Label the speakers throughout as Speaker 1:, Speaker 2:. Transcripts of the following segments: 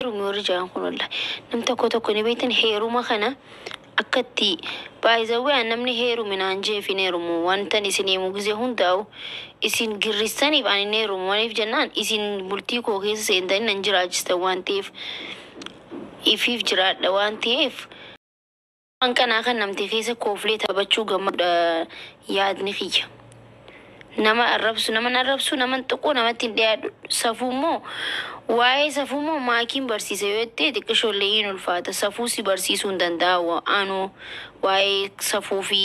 Speaker 1: heerumi warri jaan kun wallahi nam tokko ni beektan heeruma kana akkatti baay'ee namni heerumi naan jeefin heerumu wantan isin himu gisee hundaa'u isin girristaniif ani heerumu waniif jennaan isin bultii koo keessa seentanii nan jiraachistan waan ta'eef ifiif jiraadha waan ta'eef waan kanaa kan namti keessa kooflee taphachuu gammada yaadni kiyya. Nama arrabsu nama tokko namatti dhiyaadhu safuu immoo waa'ee safuu immoo maakiin barsiisa yoo ta'e xiqqishoollee hin ulfaata safuu si barsiisuu hin danda'u anu waa'ee safuu fi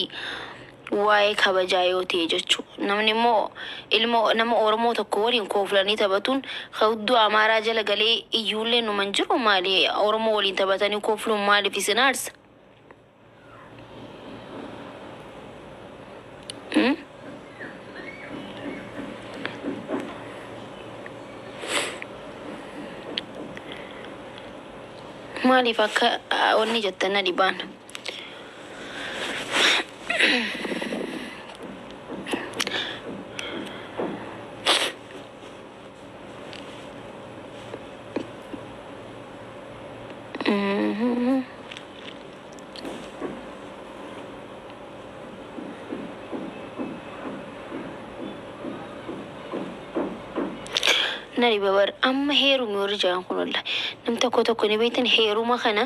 Speaker 1: waa'ee kabajaa yoo ta'e jechuudha. Namni immoo ilma nama Oromoo tokko waliin kooflanii taphatuun hudduu Amaaraa jala galee iyyuullee numan jiru maali Oromoo waliin taphatanii koofluun maaliif isin aarsa? Maaliif akka onni jettan na dhibaan? Nari babar amma heerumi warri jaan kun wallahi nam tokko ni beektan heeruma kana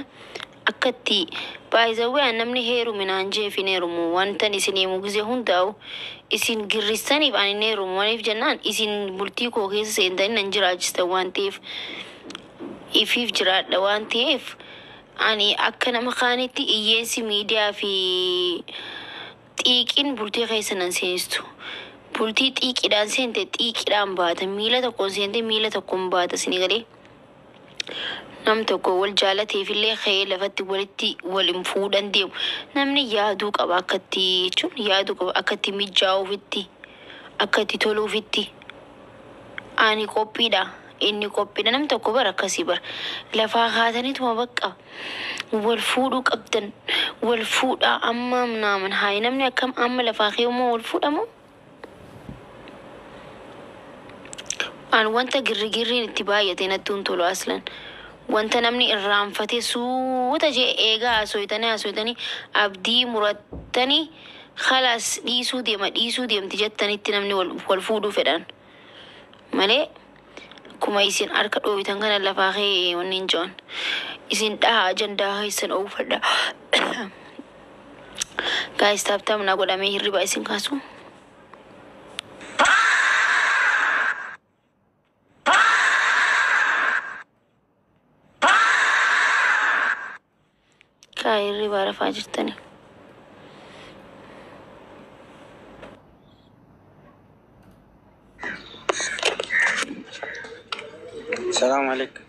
Speaker 1: akkatti baay'ee namni heerumi naan jeefin heerumu wantan isin himu gisee hundaa'u isin girristaniif ani heerumu waniif jennaan isin bultii koo keessa seentanii nan jiraachistan waan ta'eef ifiif jiraadha waan ta'eef ani akka nama kaanitti iyyeessi miidiyaa fi xiiqiin bultii keessa nan seenistu. Bultii xiiqidhaan seente xiiqidhaan baata miila tokkoon seente miila tokkoon baata sini galee nam tokko wal jaalateefillee ka'ee lafatti walitti waliin fuudhan deemu namni yaaduu qaba akkatti jechuun yaaduu qaba akkatti mijaa'uufitti akkatti toluufitti ani qophiidha inni qophiidha nam tokko bara akkasii bara lafaa kaataniituma bakka wal fuudhuu qabdan wal fuudhaa amma naaman haay namni akkam amma lafaa keeyummoo wal fuudhamoo? An wanta girriin itti baay'ate natti tolu aslan wanta namni irraanfatee suuta jee eegaa haasofitanii abdii murattanii khalaas dhiisuu deemti jettanitti namni wal fuudhuu fedhan malee kuma isin harka dhoobitan kana lafaa kee wanni hin jiran isin dhahaa ajandaa keessan oofadha. Guys taaptaam na godhamee hirriba isin kaasu. Kairi bara fajirtani.
Speaker 2: Salam alaikum.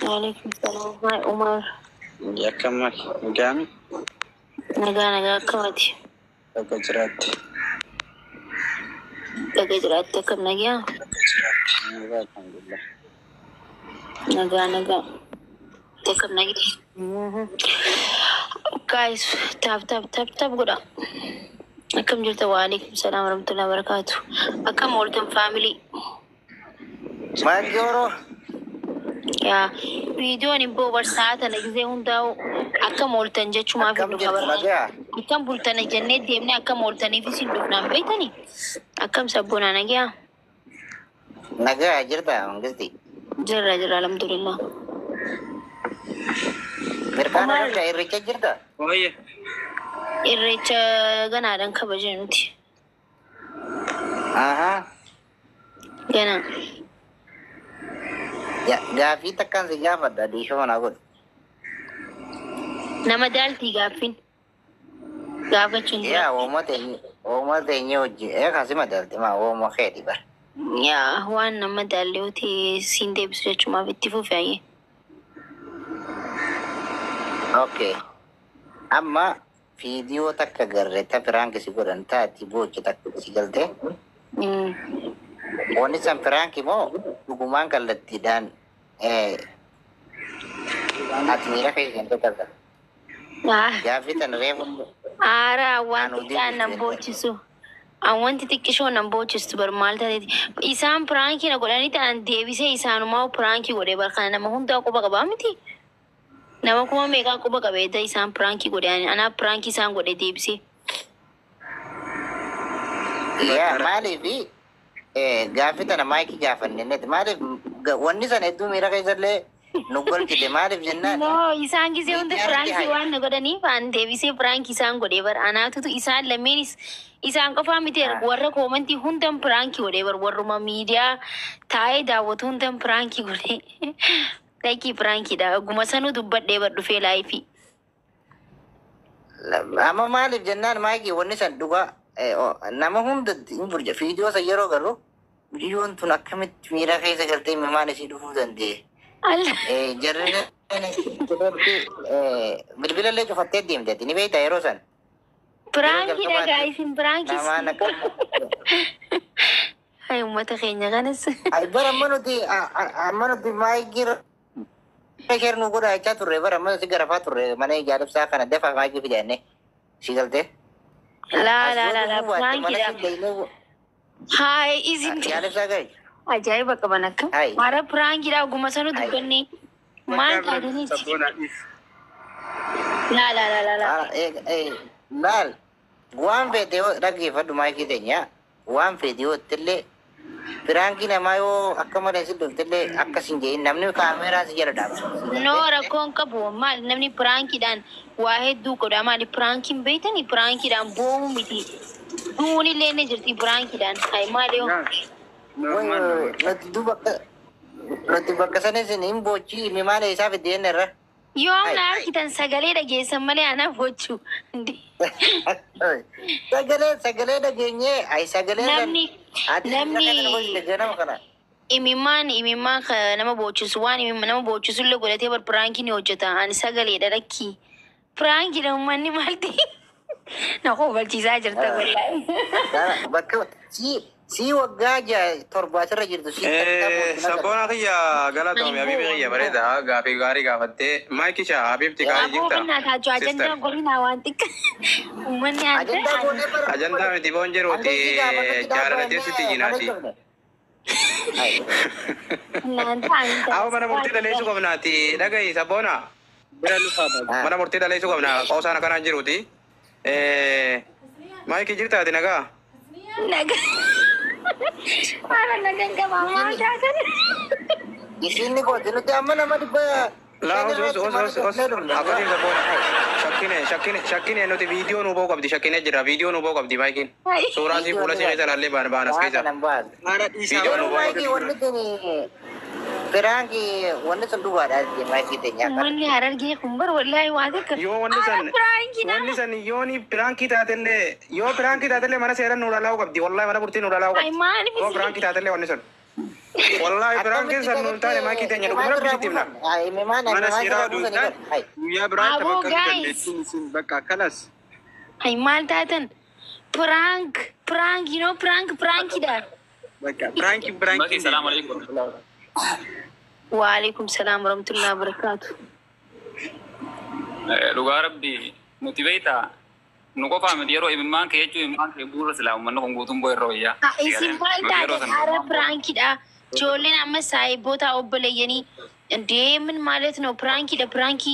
Speaker 1: Waalaikum salam. Hai Umar.
Speaker 2: Ya kamal. Gami?
Speaker 1: Naga kamati.
Speaker 2: Daga jiratti.
Speaker 1: Kam nagya?
Speaker 2: Naga alhamdulillah.
Speaker 1: Naga. Kam nagya. Guys, tap goda. Akam jirta waalaikum salam warahmatullahi wabarakatuh. Akam welcome family.
Speaker 2: Majoro.
Speaker 1: Ya, video ni bobar saata na gisee hundaa'u akkam ooltan jechuumaaf nu qabara. Akkam bultana jennee deemne akkam ooltaniif isin dhufnaan beektanii? Akkam sabboonaa nagaa?
Speaker 2: Nagaa jirta mangisti.
Speaker 1: Jirra alhamdulillah.
Speaker 2: Mirkaana irra irreecha jirta?
Speaker 3: Oye.
Speaker 1: Irreecha ganaadhaan kabajee nuti.
Speaker 2: Aha.
Speaker 1: Gana.
Speaker 2: Ya, gaafii takkaan si gaafadha dhiishoo na godhu.
Speaker 1: Nama daaltii gaaffiin. Gaafachuun jira.
Speaker 2: Yaa uuma teenye hojii kasi madaalti maa uuma keeti bara.
Speaker 1: Yaa waan nama daallee oti siin deebisu jechuumaaf itti fufee.
Speaker 2: Okay. Amma viidiyoo takka garreetta firaanki si godhan taati boochi takka si galte. Wanni san firaanki moo dhugumaan kallattiidhaan ati miira keessan tokko. Gaafii tan reefu.
Speaker 1: Aaraa waan xiqqaan nan boochisu. Awanti xiqqishoo nan boochistu bar maal taateti. Isaan piraankiina godhanii ta'an deebisee isaanumaa piraankii godhee bar kana nama hundaa quba qabaa miti. Nama kuma meeqaa quba qabeeta isaan piraankii godhanii anaa piraankii isaan godhee deebisee.
Speaker 2: Yaa maaliifi gaaffii tana maayikii gaafanne maaliif wanni sana hedduu miira keessallee nu golchite maaliif jennaan.
Speaker 1: No isaan gisee hunda piraankii waan na godhaniif an deebisee piraankii isaan godhee bar anaatutu isaan lameenis isaan qofaa miti warra koomantii hundan piraankii godhee bar warruma miidiyaa taa'ee daawwatu hundan piraankii godhee. Laikii piraankiidha guma sanuu dubbadhee bar dhufee laayifii.
Speaker 2: Amma maaliif jennaan maayikii wanni san dhugaa nama hunda hin burja fiidiyoo san yeroo garuu biyyoon tun akkamitti miira keessa galtee mimaan isii dhufuu danda'e. Jarri bilbilallee cufattee deemteetti ni beektaa yeroo san.
Speaker 1: Piraankiidha gaayisiin piraankis. Hai uummata keenya kanas.
Speaker 2: Bara amma nuti maayikii Peker nu gura acha turre bara amma si garafaa turre mana ijaarsaa kana dafa maayikii fidanne si galtee.
Speaker 1: La piraankiidha. Hai isin.
Speaker 2: Ijaarsaa gari.
Speaker 1: Ajaa'iba qaban akka. Mara piraankiidha guma sanuu dubbannee. Maal taataniiti? La.
Speaker 2: Laal waan fedhe dhaggeeffadhu maayikii teenya waan fedhe yoo illee piraankii namaa yoo akka malee si dhuftillee akkasin jedhin namni kaameeraa si jala dhaaba.
Speaker 1: No rakkoon qabu maal namni piraankiidhaan waa hedduu godha maali piraankiin beektanii piraankiidhaan boomuu miti. Duunillee ni jirti piraankiidhaan hai maali yoo. Nuti bakka sanis hin bochi mi maali isaa fiddeen irra. Yoo na argitan sagalee dhageessan malee anaaf bochuu. Sagalee dhageenyee ai sagalee namni imimmaan nama bochisu waan nama bochisullee godhatee bar piraankiin hojjeta ani sagalee dhadhakki piraankiidha uummanni maalti na qobalchiisaa jirta wallahi.
Speaker 2: Bakka si waggaa torba asirra jirtu si
Speaker 3: sabboona kiyya galatoome habiibi kiyya bareeda gaafii gaarii gaafattee maayikisha habiibti gaarii jirta.
Speaker 1: Aboo kaaju ajandaa godhinaa waan xiqqa uummanni
Speaker 3: ajandaa miti boon jiruuti jaalatee sitti jinaati. Awo mana murtii dhaleessu qabnaati dhagahi sabboona mana murtii dhaleessu qabna qoosaan akkanaan jiruuti maayikii jirtaati nagaa.
Speaker 2: Isin ni kooti nuti amma nama dhibba.
Speaker 3: Shakkine nuti viidiyoo nu ba'uu qabdi shakkine jira viidiyoo nu ba'uu qabdi maayikiin suuraa si fuula si keessa laallee baanas keessa. Viidiyoo nu ba'uu qabdi.
Speaker 2: Piraanki wanni sun dhugaadha maayikii teenya.
Speaker 1: Wanni harargee kun bar wallahi waa takka.
Speaker 3: Yoo wanni san yooni pirankii taatellee mana seeran nu dhalaa'uu qabdi wallahi mana murtii nu dhalaa'uu qabdi. Yoo pirankii taatellee wanni sun. Wallahi pirankii san nu taane maayikii teenya dhuguma rabbisitti himna. Mana seeraa duutaan guyyaa biraatti bakka dandeettiin isin bakka akkanas.
Speaker 1: Ai maal taatan prank you know prankidha.
Speaker 3: Bakka prank.
Speaker 4: Assalamu alaikum.
Speaker 1: Waalaikum salam warahmatullahi wabarakatuh.
Speaker 4: Lugar rabbi motivata nuko faham dia roh imam ke buru selam mana konggutum boy roh ya.
Speaker 1: Isin malta ada prankida. Jolen amma sai bota obbole yani demen malet no prankida pranki.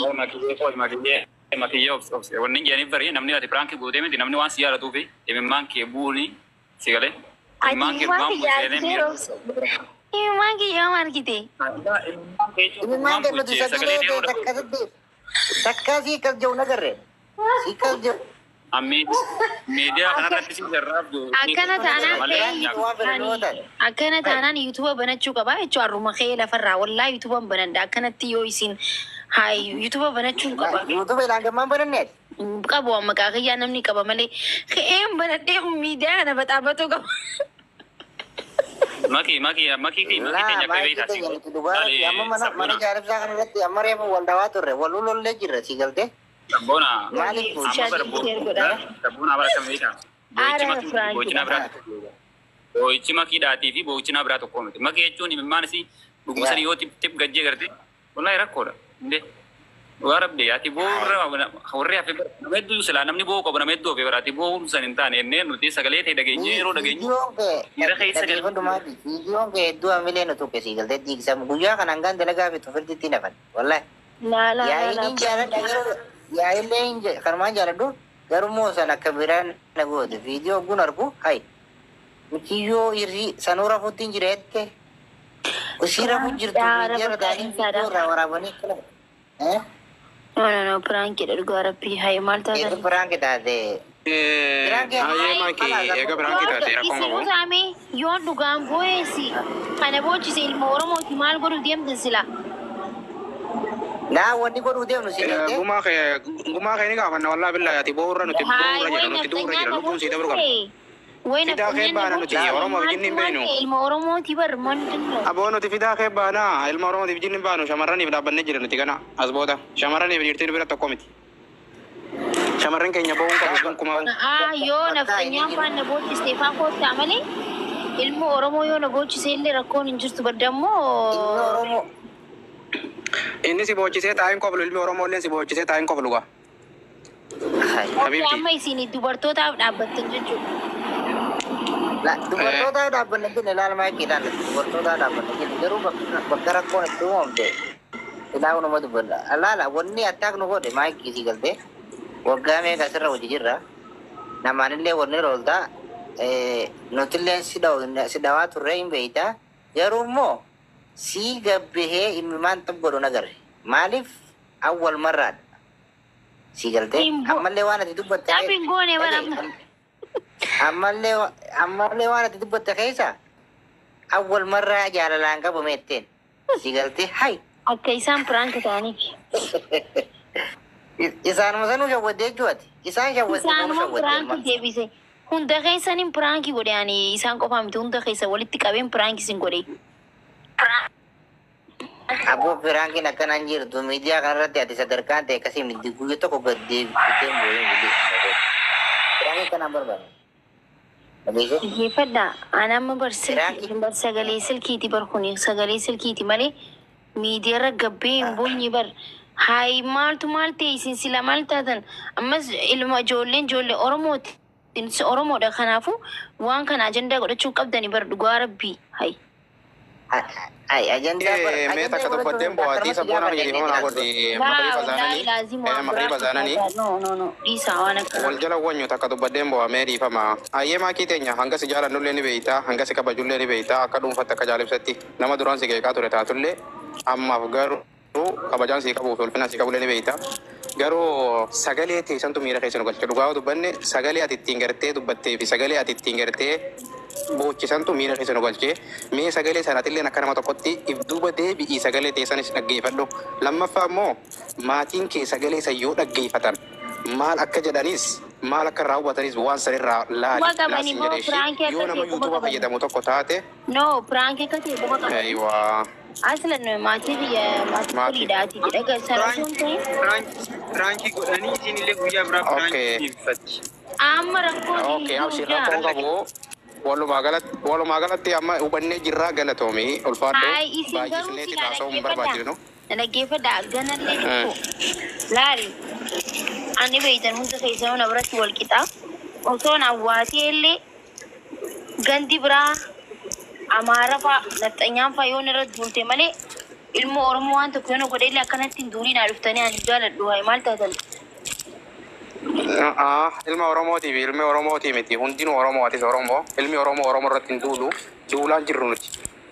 Speaker 4: Makii of warning yani bari namni ati pranki bode me namni wan siyara tu fi imam ke buni sigale. Imam ke mam bode
Speaker 1: Imam ke yamar kite.
Speaker 2: Imam ke nuti sagale takka si kal jauh nagar re. Si kal jauh.
Speaker 4: Ami media kana rati si jarrab do.
Speaker 1: Akana tanan YouTube banachuu qaba jechuudha arruma kee lafarraa wallahi YouTube bananda akkanatti yoo isin hai YouTube banachuu qaba.
Speaker 2: YouTube ilaangamaan bananne.
Speaker 1: Qabu amma qaaqiyyaa namni qaba malee keem banadhee miidiyaa kana baxaabatoo qaba.
Speaker 4: Maki tanya kebita sih.
Speaker 2: Amma mana jarab sa kan rati amma refu waldawa turre walulolle jirra si galte.
Speaker 4: Sabona. Sabona bara kebita. Bocina berat. Boichi maki dati fi bocina berat tokko miti. Maki jechuun mana sih dhugusan yoo tip gajjee garte wallahi rakkoodha. Inde Warabbi ati borra warri hafe nameddu sila namni boo qabu nameddu hafe ati boo san intaane enne nuti sagalee ta'e dhageenyeeroo dhageenyu dhiira keessa galu.
Speaker 2: Viidiyoon kee hedduu hamilee nu tuqqe sii galtee diigsamu guyyaa kan hangaan dalagaa fi tufirtitti nafan wallahi. Yaa'iniin jaaladha yaa'illee kanumaan jaaladhu garummoo san akka biraan na goote viidiyoo gun argu hay mikiyyoo irri sanuu rafuutti hin jireette usii rafu jirtu jara daanii viidiyoo irraa waraabanii akkana.
Speaker 1: No, prank it. Go up here. Hi, Malta.
Speaker 2: Itu prank kita deh.
Speaker 3: Aye makii eega prank taate rakkoon qabu.
Speaker 1: Isaan yoo dhugaan boo'eesi kana boochise ilma Oromooti maal godhu deemtan sila.
Speaker 2: Nah, wanni godhu deemnu si deemte.
Speaker 3: Gumaa kee ni gaafanna wallaa billaa ati boorra nuti duurra jira lubbuun sii dabru qabna. Fidaa kee baana nuti Oromoo wajjin hin beeknu.
Speaker 1: Ilma Oromooti bar mandinno.
Speaker 3: Aboo nuti fidaa kee baana ilma Oromootiif wajjin hin baanu shamarraniif dhaabbannee jira nuti kana as booda shamarraniif jirtiin bira tokko miti. Shamarran keenya bo'uun qabu gonkumaa.
Speaker 1: Yoo nafxanyaan faan na boochiste faan koottaa malee ilma Oromoo yoo na boochise illee rakkoon hin jirtu baddammoo.
Speaker 3: Inni si boochisee taa'in qoflu ilmi Oromoo illee si boochisee taa'in qoflu gaa.
Speaker 1: Amma isin dubartootaaf dhaabbattan jechuudha.
Speaker 2: Dubartoota dhaabbanne jenne ilaalmaa eegidhaan dubartoota dhaabbanne jenne garuu bakka rakkoon itti uumamte ilaa kunuma dubbanna. Alaala wanni attaak nu godhe maayikii si galtee waggaa meeqa sirra hojii jirra namaan illee wanni rooltaa nutillee si dhawaa turre hin beeytaa garuu immoo si gabbihee ilmaan xabgodhu nagarre maaliif awwal marraadha si galtee ammallee waan ati dubbatte ammallee waan ati dubbatte keessa awwal marraa jaalalaan qabu meetteen si galtee hay
Speaker 1: akka isaan prank ta'aniif.
Speaker 2: Isaanuma sanuu shawwaddee jechuudha. Isaan shawwaddee
Speaker 1: prank deebise. Hunda keessaniin prank godhanii isaan qofaa miti hunda keessa walitti qabeen prank isin godhe.
Speaker 2: Aboo prankiin akkanaan jirtu miidiyaa kanarratti ati sadarkaan ta'e akkasii miti guyyaa tokko gad deebitee mooyee guddi. Prankiin kanaan barbaada.
Speaker 1: Dhaggeeffadhaa anamma sagalee silkiiti bar kuni sagalee silkiiti malee miidiyaarra gabbee hin boonye bar. Hai maaltu maal ta'e isin sila maal taatan ammas ilma ijoolleen Oromooti Oromoodha kanaafuu waan kana ajandaa godhachuu qabdani bar dhugaa rabbii hai.
Speaker 2: Ajandaa
Speaker 3: meeta akka dubbadeen bo'aatii sabboon amma jedhee mana godhi maqrii bazaananii
Speaker 1: dhiisaa waan akka
Speaker 3: wal jala wanyuuta akka dubbadeen bo'aa mee dhiifama ayyee maakii teenya hanga si jaalannullee ni beeytaa hanga si kabajullee ni beeytaa akka dhuunfatti akka jaalibsatti nama duraan si qeeqaa ture taatullee ammaaf garuu kabajaan si qabuuf ulfina si qabullee ni beeytaa garuu sagalee teessantu miira keessa nu galcha dhugaa dubbanne sagalee ati ittiin gartee dubbattee fi sagalee ati ittiin gartee boochisantu miira keessa nu galchee mee sagalee sanaatillee akka nama tokkotti ibduuba deebi'ii sagalee teessanis dhaggeeffadhu lammaffaa immoo maatiin kee sagalee isa yoo dhaggeeffatan maal akka jedhanis maal akka irraa hubatanis waan sanirraa laaliin jedhee yoo nama yuutuuba fayyadamu tokko taate
Speaker 1: prank akka ta'e boqa qaba.
Speaker 3: Ayiwaa.
Speaker 1: Aslan maatii biyya maatii firiidhaati jedha sararsuun ta'e.
Speaker 3: Pranki godhanii isinillee guyyaa biraa pranki deebifatti.
Speaker 1: Amma rakkoo
Speaker 3: walumaa galatti amma hubannee jirraa galatoomii ulfaadhu baay'isnee taasisuu hin barbaachifnu.
Speaker 1: Dhaggeeffadhaa ganallee tokko laali ani beeytan hunda keessanuu na biratti wal qixaa osoo na awwaatee illee gandi biraa Amaara faa nafxanyaan faa yoon irratti duulte malee ilma Oromoo waan tokko yoon godhe illee akkanatti hin duuliin dhuftanii ani jaaladhu waa'ee maal taatan.
Speaker 3: Ilma Oromootiif ilmi Oromootii miti hundinuu Oromootis Oromoo ilmi Oromoo irratti hin duulu duulaan jirru nuti.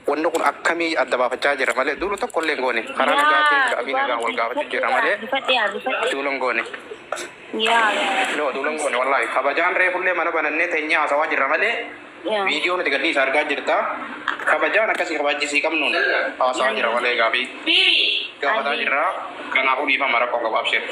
Speaker 3: Wanni kun akkamii adda baafachaa jira malee duulu tokko illee hin goone karaa nagaatiin gaaffii nagaan wal gaafachuu jira malee duulu hin goone. Duulu hin goone wallaahi kabajaan reefullee mana banannee teenyee haasawaa jirra malee video nuti gadii isa argaa jirta kabajaan akkasii kabajjisii qabnuun haasawaa jira malee gaafataa jirra kanaafuu dhiifama rakkoo qabaaf shee.